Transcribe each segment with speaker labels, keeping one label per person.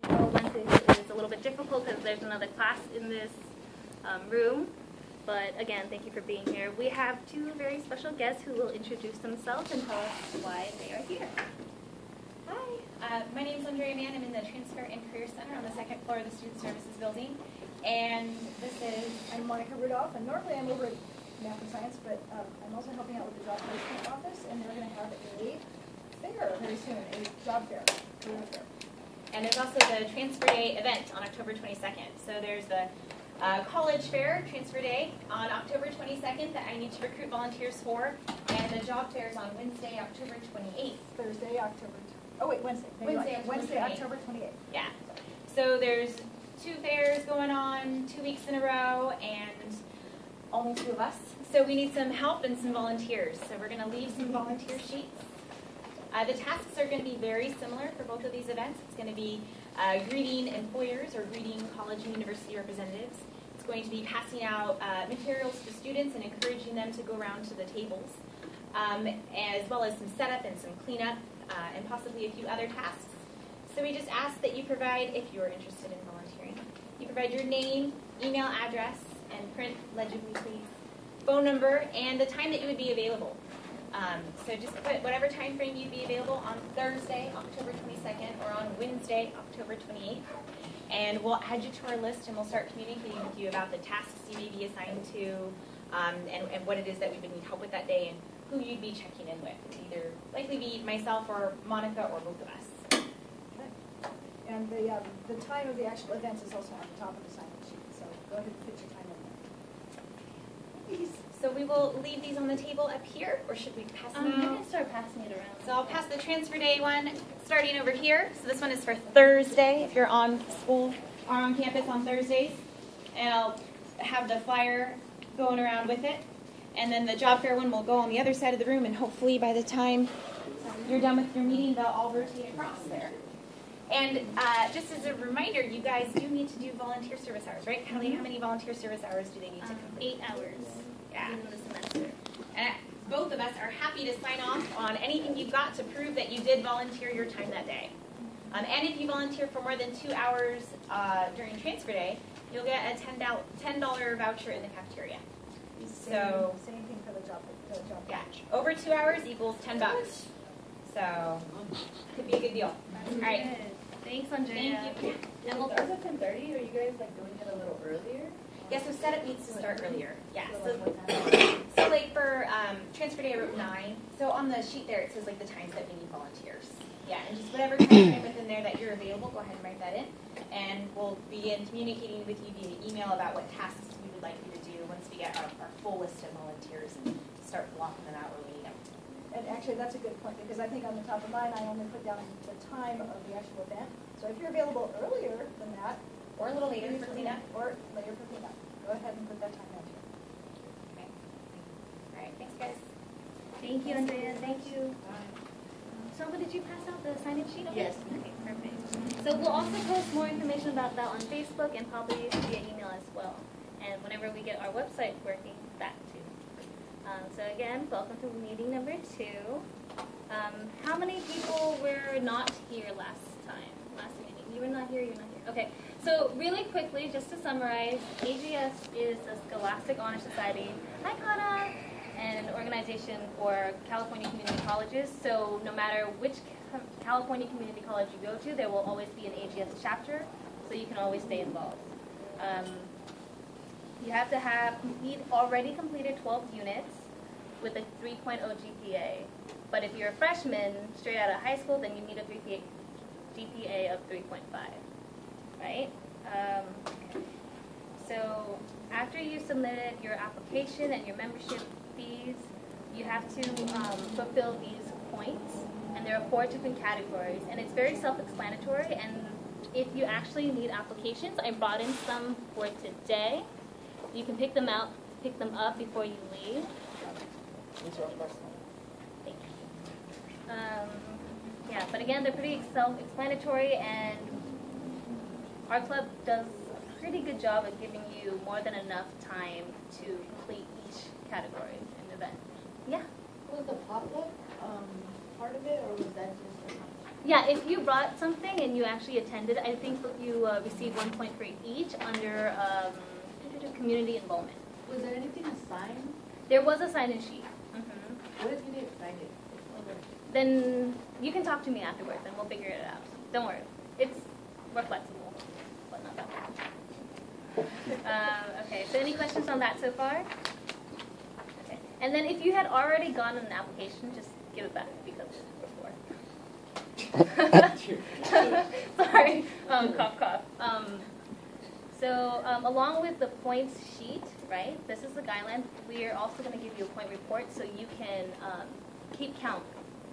Speaker 1: Well, Wednesday is a little bit difficult because there's another class in this room. But again, thank you for being here. We have two very special guests who will introduce themselves and tell us why they are here.
Speaker 2: Hi, my name is Andrea Mann. I'm in the Transfer and Career Center on the second floor of the Student Services Building. And
Speaker 3: I'm Monica Rudolph, and normally I'm over at Math and Science, but I'm also helping out with the Job Placement Office, and they're going to have a fair very soon, a job fair, career fair.
Speaker 2: And there's also the Transfer Day event on October 22nd. So there's the College Fair, Transfer Day, on October 22nd that I need to recruit volunteers for. And the job fair is on Wednesday, October 28th.
Speaker 3: Thursday, October. Oh wait, Wednesday.
Speaker 2: Wednesday,
Speaker 3: October 28th.
Speaker 2: Yeah. So there's two fairs going on 2 weeks in a row, and only two of us. So we need some help and some volunteers. So we're going to leave some volunteer sheets. The tasks are going to be very similar for both of these events. It's going to be greeting employers or greeting college and university representatives. It's going to be passing out materials to students and encouraging them to go around to the tables, as well as some setup and some cleanup, and possibly a few other tasks. So we just ask that you provide, if you're interested in volunteering, you provide your name, email address, and print legibly please, phone number, and the time that you would be available. So just put whatever time frame you'd be available on Thursday, October 22nd, or on Wednesday, October 28th. And we'll add you to our list, and we'll start communicating with you about the tasks you may be assigned to, and what it is that we would need help with that day, and who you'd be checking in with. It's either likely be myself or Monica or both of us.
Speaker 3: Okay. And the time of the actual events is also on the top of the sign-up sheet, so go ahead and put your time in there.
Speaker 2: So we will leave these on the table up here, or should we pass them out?
Speaker 1: You can start passing it around.
Speaker 2: So I'll pass the Transfer Day one, starting over here. So this one is for Thursday, if you're on school or on campus on Thursdays. And I'll have the flyer going around with it. And then the job fair one will go on the other side of the room, and hopefully by the time you're done with your meeting, they'll all rotate across there. And just as a reminder, you guys do need to do volunteer service hours, right? Kelly, how many volunteer service hours do they need to complete?
Speaker 1: 8 hours.
Speaker 2: Yeah.
Speaker 1: In the semester.
Speaker 2: And both of us are happy to sign off on anything you've got to prove that you did volunteer your time that day. And if you volunteer for more than 2 hours during Transfer Day, you'll get a $10 voucher in the cafeteria. So
Speaker 3: Same thing for the job
Speaker 2: yeah, over 2 hours equals $10. So could be a good deal. All right.
Speaker 1: Thanks, Andrea.
Speaker 2: Thank you.
Speaker 1: And we'll
Speaker 4: Ours at 10:30. Are you guys like doing it a little earlier?
Speaker 2: Yeah, so setup needs to start earlier. Yeah.
Speaker 4: So like what time?
Speaker 2: So like for Transfer Day, I wrote 9. So on the sheet there, it says like the times that we need volunteers. Yeah, and just whatever time frame within there that you're available, go ahead and write that in. And we'll begin communicating with you via email about what tasks we would like you to do once we get our full list of volunteers and start blocking them out where we need them.
Speaker 3: And actually, that's a good point, because I think on the top of mine, I only put down the time of the actual event. So if you're available earlier than that,
Speaker 2: Or a little later for cleanup.
Speaker 3: Or later for cleanup, go ahead and put that time down too.
Speaker 2: Okay. All right, thanks guys.
Speaker 1: Thank you, Andrea. Thank you. Selma, did you pass out the sign-in sheet?
Speaker 4: Yes.
Speaker 1: Okay, perfect. So we'll also post more information about that on Facebook and probably via email as well. And whenever we get our website working, that too. So again, welcome to meeting number 2. How many people were not here last meeting? You were not here, you're not here. Okay, so really quickly, just to summarize, AGS is a Scholastic Honor Society, hi Kana, and an organization for California community colleges. So no matter which California community college you go to, there will always be an AGS chapter, so you can always stay involved. You have to have already completed 12 units with a 3.0 GPA. But if you're a freshman straight out of high school, then you need a GPA of 3.5, right? So after you submitted your application and your membership fees, you have to fulfill these points, and there are 4 different categories, and it's very self-explanatory. And if you actually need applications, I brought in some for today. You can pick them up before you leave.
Speaker 4: These are personal.
Speaker 1: Thank you. Yeah, but again, they're pretty self-explanatory, and our club does a pretty good job of giving you more than enough time to complete each category and event. Yeah?
Speaker 4: Was the potluck part of it, or was that just
Speaker 1: Yeah, if you brought something and you actually attended, I think you received 1 point for each under community involvement.
Speaker 4: Was there anything assigned?
Speaker 1: There was a sign-in sheet.
Speaker 4: What if you didn't find it?
Speaker 1: Then you can talk to me afterwards and we'll figure it out. Don't worry. We're flexible, but not that much. Okay, so any questions on that so far? Okay. And then if you had already gotten an application, just give it back because before. Sorry, cough, cough. So along with the points sheet, right, this is the guideline, we are also going to give you a point report so you can keep count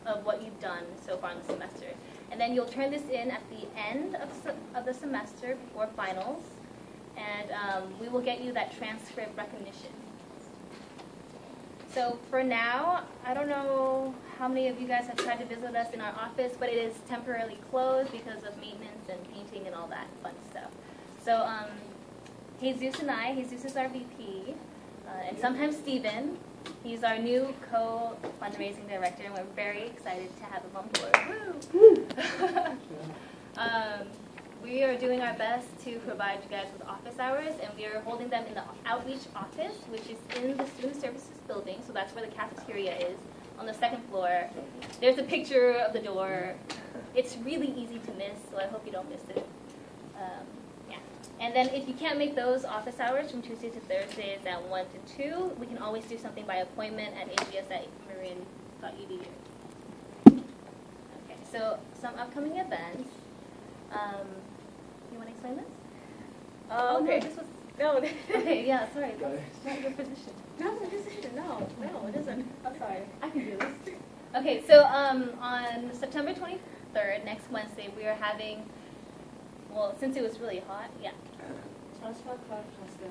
Speaker 1: of what you've done so far in the semester. And then you'll turn this in at the end of the semester before finals, and we will get you that transcript recognition. So for now, I don't know how many of you guys have tried to visit us in our office, but it is temporarily closed because of maintenance and painting and all that fun stuff. So Jesus and Jesus is our VP, and sometimes Steven. He's our new co-fundraising director, and we're very excited to have him on board. Woo! We are doing our best to provide you guys with office hours, and we are holding them in the outreach office, which is in the student services building, so that's where the cafeteria is, on the second floor. There's a picture of the door. It's really easy to miss, so I hope you don't miss it. And then if you can't make those office hours from Tuesdays to Thursdays at 1 to 2, we can always do something by appointment at abs@marin.edu. Okay, so some upcoming events. You want to explain this?
Speaker 2: Okay.
Speaker 1: No, this was...
Speaker 2: No.
Speaker 1: Okay, yeah, sorry. That's not your position.
Speaker 2: No, it isn't.
Speaker 1: I'm sorry. I can do this. Okay, so on September 23rd, next Wednesday, we are having... Well, since it was really hot, yeah.
Speaker 4: Transfer card has the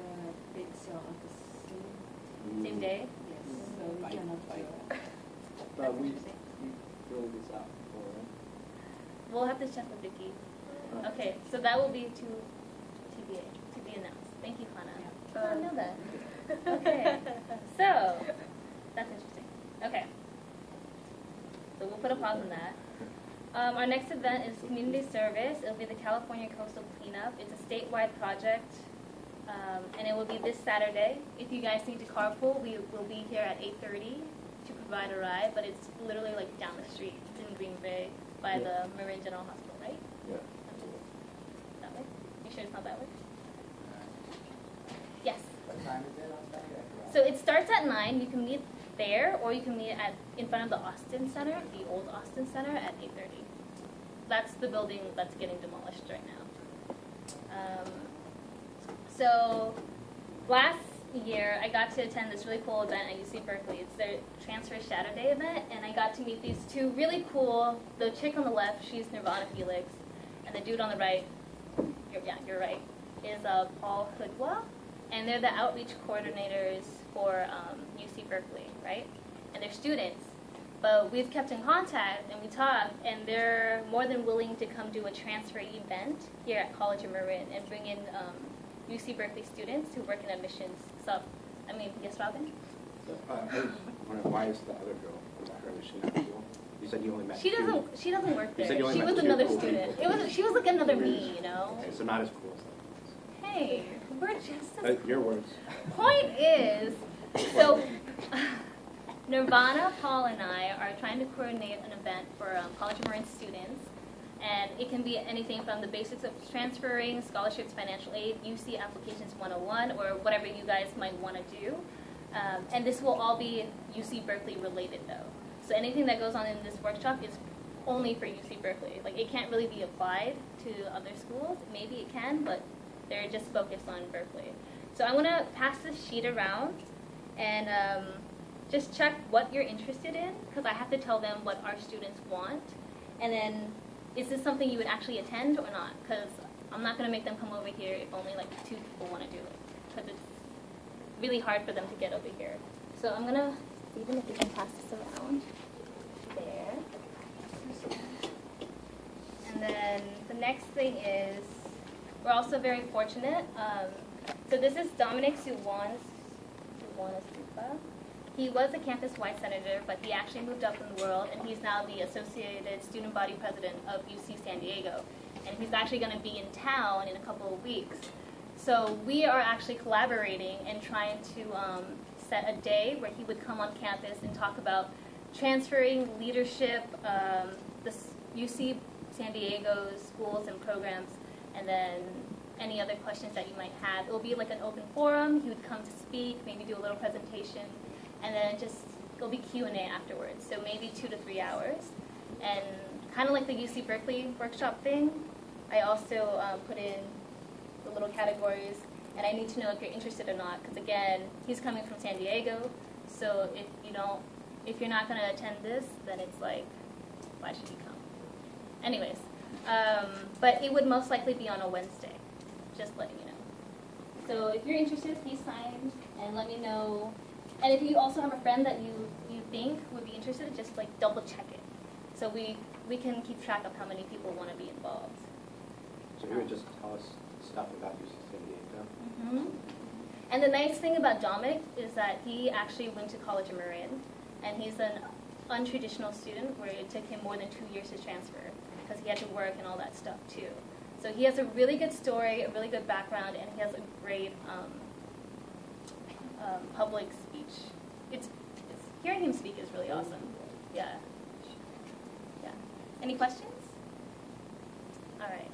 Speaker 4: big sale at the
Speaker 1: Same day?
Speaker 4: Yes, so we cannot do it.
Speaker 5: But we fill this out for
Speaker 1: We'll have to check with Vicky. Okay, so that will be to TBA, to be announced. Thank you, Hannah. I didn't know that. Okay, so that's interesting. Okay, so we'll put a pause on that. Our next event is community service. It'll be the California Coastal Cleanup. It's a statewide project, and it will be this Saturday. If you guys need to carpool, we will be here at 8:30 to provide a ride, but it's literally like down the street. It's in Green Bay by the Marin General Hospital, right?
Speaker 5: Yeah.
Speaker 1: That way? You sure it's not that way? Yes.
Speaker 5: What time is it on Saturday?
Speaker 1: So it starts at 9. You can meet there, or you can meet in front of the Austin Center, the old Austin Center, at 8:30. That's the building that's getting demolished right now. So last year, I got to attend this really cool event at UC Berkeley. It's their Transfer Shadow Day event, and I got to meet these two really cool. The chick on the left, she's Nirvana Felix, and the dude on the right, you're right, is Paul Hoodwa, and they're the outreach coordinators for UC Berkeley, right? And they're students. But we've kept in contact and we talk, and they're more than willing to come do a transfer event here at College of Marin and bring in UC Berkeley students who work in admissions. So, yes, Robin?
Speaker 5: Why is the other girl? Is she not cool? You said you only met
Speaker 1: She doesn't work
Speaker 5: You
Speaker 1: there.
Speaker 5: said you only
Speaker 1: She
Speaker 5: met
Speaker 1: was
Speaker 5: two
Speaker 1: another
Speaker 5: cool
Speaker 1: student.
Speaker 5: people.
Speaker 1: She was like another me, you know?
Speaker 5: Okay, so not as cool as that.
Speaker 1: Hey, we're just as
Speaker 5: Your words.
Speaker 1: Point is, so Nirvana, Paul, and I are trying to coordinate an event for College of Marin students, and it can be anything from the basics of transferring, scholarships, financial aid, UC applications 101, or whatever you guys might want to do. And this will all be UC Berkeley related, though. So anything that goes on in this workshop is only for UC Berkeley. Like, it can't really be applied to other schools. Maybe it can, but they're just focused on Berkeley. So I'm going to pass this sheet around and just check what you're interested in, because I have to tell them what our students want. And then, is this something you would actually attend or not? Because I'm not going to make them come over here if only like 2 people want to do it, because it's really hard for them to get over here. So I'm going to, even if we can pass this around, there. And then the next thing is, we're also very fortunate. So this is Dominic Suwana Stupa. He was a campus-wide senator, but he actually moved up in the world, and he's now the Associated Student Body President of UC San Diego. And he's actually going to be in town in a couple of weeks. So we are actually collaborating and trying to set a day where he would come on campus and talk about transferring leadership, the UC San Diego's schools and programs, and then any other questions that you might have. It will be like an open forum. He would come to speak, maybe do a little presentation, and then just it'll be Q&A afterwards. So maybe 2 to 3 hours. And kind of like the UC Berkeley workshop thing, I also put in the little categories, and I need to know if you're interested or not, because again, he's coming from San Diego, so if you're not going to attend this, then it's like, why should you come? Anyways, but it would most likely be on a Wednesday, just letting you know. So if you're interested, please sign and let me know. And if you also have a friend that you think would be interested, just like double check it, so we can keep track of how many people want to be involved.
Speaker 5: So you would just tell us stuff about UC San Diego?
Speaker 1: Mm-hmm. And the nice thing about Dominic is that he actually went to college in Marin, and he's an untraditional student where it took him more than 2 years to transfer because he had to work and all that stuff too. So he has a really good story, a really good background, and he has a great public speech. It's hearing him speak is really awesome. Yeah. Yeah. Any questions? All right.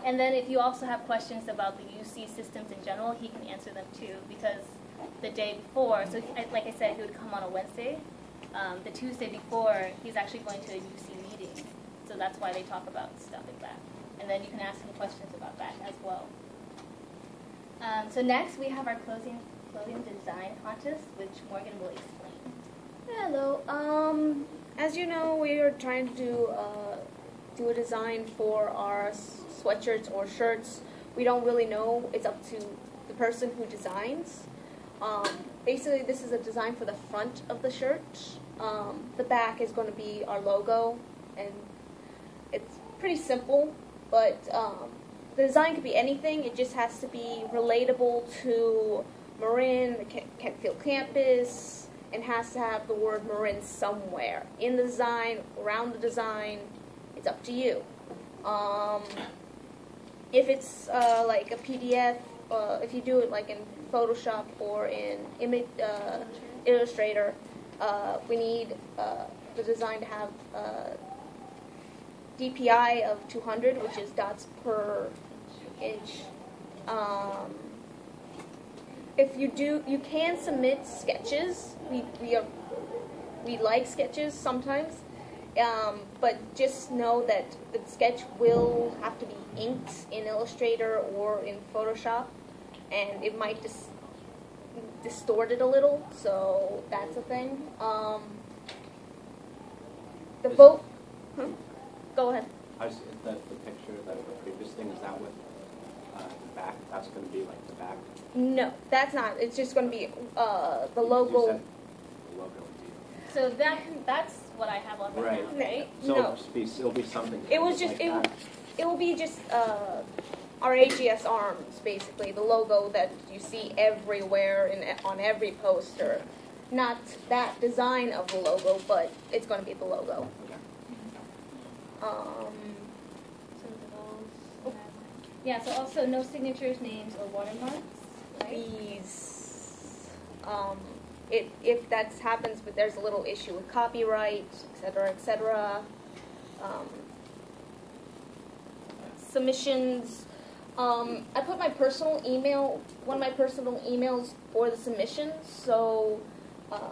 Speaker 1: And then if you also have questions about the UC systems in general, he can answer them too, because the day before, so like I said, he would come on a Wednesday. The Tuesday before, he's actually going to a UC meeting, so that's why they talk about stuff like that. And then you can ask him questions about that as well. So next, we have our clothing design contest, which Morgan will explain.
Speaker 6: Hello. As you know, we are trying to do a design for our sweatshirts or shirts. We don't really know. It's up to the person who designs. Basically, this is a design for the front of the shirt. The back is going to be our logo, and it's pretty simple, but the design could be anything. It just has to be relatable to Marin, the Kentfield campus, and has to have the word Marin somewhere in the design, around the design. It's up to you. If it's like a PDF, if you do it like in Photoshop or in Illustrator, we need the design to have DPI of 200, which is dots per inch. If you do, you can submit sketches. We like sketches sometimes, but just know that the sketch will have to be inked in Illustrator or in Photoshop, and it might just distort it a little, so that's a thing. The vote. Huh? Go ahead.
Speaker 5: I see the picture, the previous thing, is that with the back? That's going to be like the back?
Speaker 6: No, that's not. It's just going to be the
Speaker 5: You
Speaker 6: logo.
Speaker 5: said the logo would
Speaker 1: So that's what I have on right now, right?
Speaker 5: be. So
Speaker 6: No.
Speaker 5: it'll be something.
Speaker 6: It was
Speaker 5: like
Speaker 6: just
Speaker 5: that.
Speaker 6: it will be just our AGS arms, basically the logo that you see everywhere on every poster. Not that design of the logo, but it's going to be the logo.
Speaker 5: Okay.
Speaker 1: So those. Yeah. So also no signatures, names, or watermarks, right?
Speaker 6: These, if that happens, but there's a little issue with copyright, etc., etc. Submissions. I put my personal email, one of my personal emails for the submissions, so.
Speaker 1: Sorry, I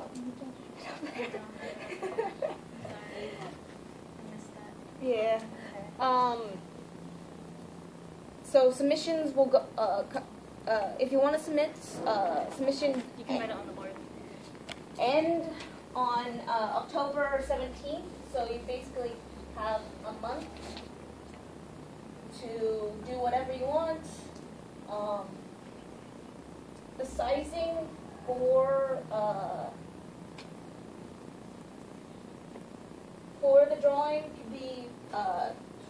Speaker 1: missed that.
Speaker 6: Yeah.
Speaker 1: Okay.
Speaker 6: So submissions will go. If you want to submit, submission
Speaker 1: You can write it on the board.
Speaker 6: end on October 17th. So you basically have a month to do whatever you want. The sizing for the drawing could be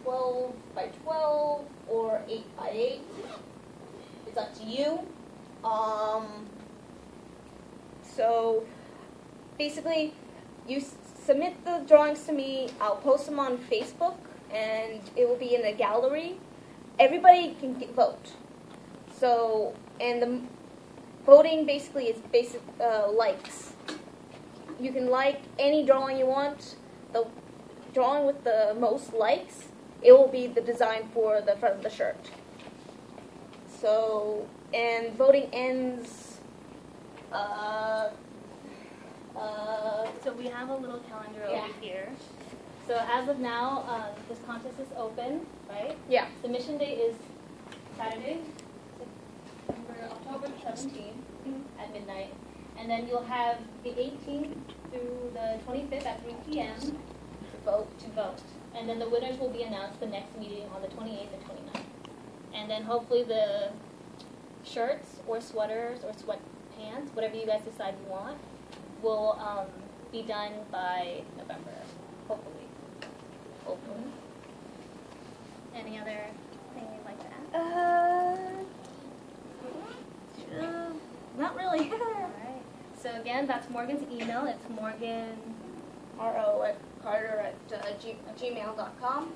Speaker 6: 12 by 12 or 8 by 8. It's up to you. So basically, you submit the drawings to me. I'll post them on Facebook, and it will be in the gallery. Everybody can vote. So, and the voting basically is likes. You can like any drawing you want. The drawing with the most likes, it will be the design for the front of the shirt. So, and voting ends.
Speaker 1: So we have a little calendar
Speaker 6: Yeah.
Speaker 1: over here. So as of now, this contest is open, right?
Speaker 6: Yeah.
Speaker 1: Submission date is Saturday, October 17th at midnight. And then you'll have the 18th through the 25th at 3 p.m. to vote. And then the winners will be announced the next meeting on the 28th and 29th. And then hopefully the shirts or sweaters or sweatpants, whatever you guys decide you want, will be done by November, hopefully. Hopefully. Any other thing you'd like to add?
Speaker 6: Not really.
Speaker 1: All right. So again, that's Morgan's email. It's Morgan.
Speaker 6: ro@carter@gmail.com.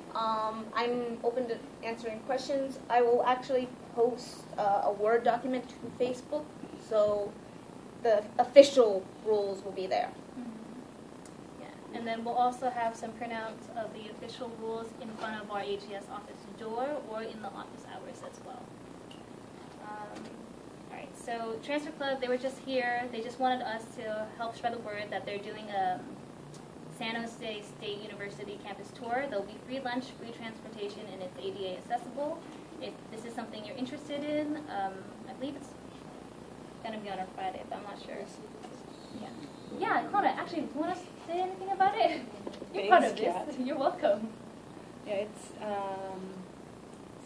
Speaker 6: I'm open to answering questions. I will actually post a Word document to Facebook, so the official rules will be there.
Speaker 1: Yeah. And then we'll also have some printouts of the official rules in front of our AGS office door or in the office hours as well. All right. So Transfer Club, they were just here. They just wanted us to help spread the word that they're doing a San Jose State University campus tour. There'll be free lunch, free transportation, and it's ADA accessible. If this is something you're interested in, I believe it's going to be on a Friday, but I'm not sure. Yeah. Yeah, Connor, actually, do you want to say anything about it? You're part of this.
Speaker 4: Kat.
Speaker 1: You're welcome.
Speaker 4: Yeah, it's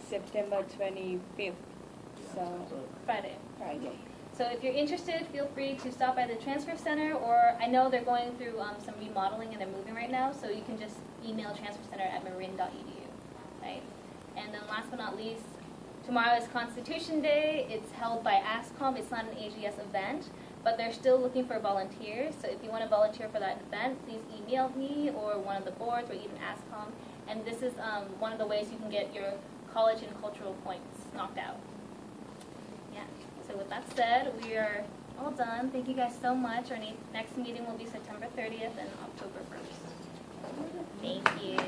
Speaker 4: September 25th, so
Speaker 1: Friday.
Speaker 4: Friday.
Speaker 1: So if you're interested, feel free to stop by the transfer center, or I know they're going through some remodeling and they're moving right now, so you can just email transfercenter@marin.edu, right? And then last but not least, tomorrow is Constitution Day. It's held by ASCOM. It's not an AGS event, but they're still looking for volunteers. So if you want to volunteer for that event, please email me or one of the boards or even ASCOM. And this is one of the ways you can get your college and cultural points knocked out. Yeah. So with that said, we are all done. Thank you guys so much. Our next meeting will be September 30th and October 1st. Thank you.